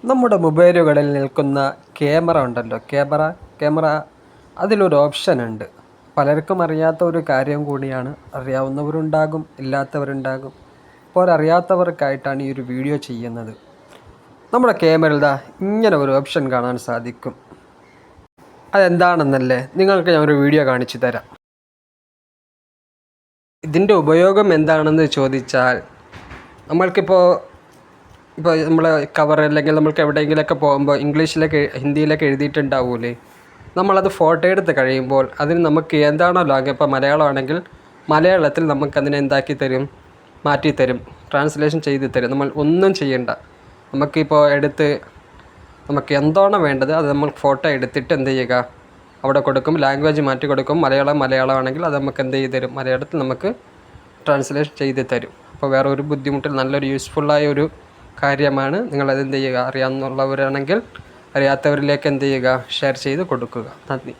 നമ്മുടെ മൊബൈലുകളിൽ നിൽക്കുന്ന ക്യാമറ ഉണ്ടല്ലോ, ക്യാമറ അതിലൊരു ഓപ്ഷൻ ഉണ്ട്. പലർക്കും അറിയാത്ത ഒരു കാര്യം കൂടിയാണ്. അറിയാവുന്നവരുണ്ടാകും, ഇല്ലാത്തവരുണ്ടാകും. അപ്പോൾ അറിയാത്തവർക്കായിട്ടാണ് ഈ ഒരു വീഡിയോ ചെയ്യുന്നത്. നമ്മുടെ ക്യാമറയിൽ ഇങ്ങനെ ഒരു ഓപ്ഷൻ കാണാൻ സാധിക്കും. അതെന്താണെന്നല്ലേ നിങ്ങൾക്ക് ഞാൻ ഒരു വീഡിയോ കാണിച്ചു തരാം. ഇതിൻ്റെ ഉപയോഗം എന്താണെന്ന് ചോദിച്ചാൽ, നമ്മൾക്കിപ്പോൾ നമ്മൾ കവർ അല്ലെങ്കിൽ നമ്മൾക്ക് എവിടെയെങ്കിലുമൊക്കെ പോകുമ്പോൾ ഇംഗ്ലീഷിലൊക്കെ ഹിന്ദിയിലൊക്കെ എഴുതിയിട്ടുണ്ടാവൂലേ, നമ്മളത് ഫോട്ടോ എടുത്ത് കഴിയുമ്പോൾ അതിന് നമുക്ക് എന്താണോ ലാംഗ്വേജ്, ഇപ്പോൾ മലയാളമാണെങ്കിൽ മലയാളത്തിൽ നമുക്കതിനെ എന്താക്കി തരും, മാറ്റിത്തരും, ട്രാൻസ്ലേഷൻ ചെയ്ത് തരും. നമ്മൾ ഒന്നും ചെയ്യണ്ട. നമുക്കിപ്പോൾ നമുക്ക് എന്താണോ വേണ്ടത് അത് നമ്മൾ ഫോട്ടോ എടുത്തിട്ട് എന്ത് ചെയ്യുക, അവിടെ കൊടുക്കും, ലാംഗ്വേജ് മാറ്റി കൊടുക്കും. മലയാളമാണെങ്കിൽ അത് നമുക്ക് എന്ത് ചെയ്ത് തരും, മലയാളത്തിൽ നമുക്ക് ട്രാൻസ്ലേഷൻ ചെയ്ത് തരും. അപ്പോൾ വേറെ ഒരു ബുദ്ധിമുട്ടിൽ നല്ലൊരു യൂസ്ഫുള്ളായ ഒരു കാര്യമാണ്. നിങ്ങളത് എന്ത് ചെയ്യുക, അറിയാവുന്നവരാണെങ്കിൽ അറിയാത്തവരിലേക്ക് എന്ത് ചെയ്യുക, ഷെയർ ചെയ്ത് കൊടുക്കുക. നന്ദി.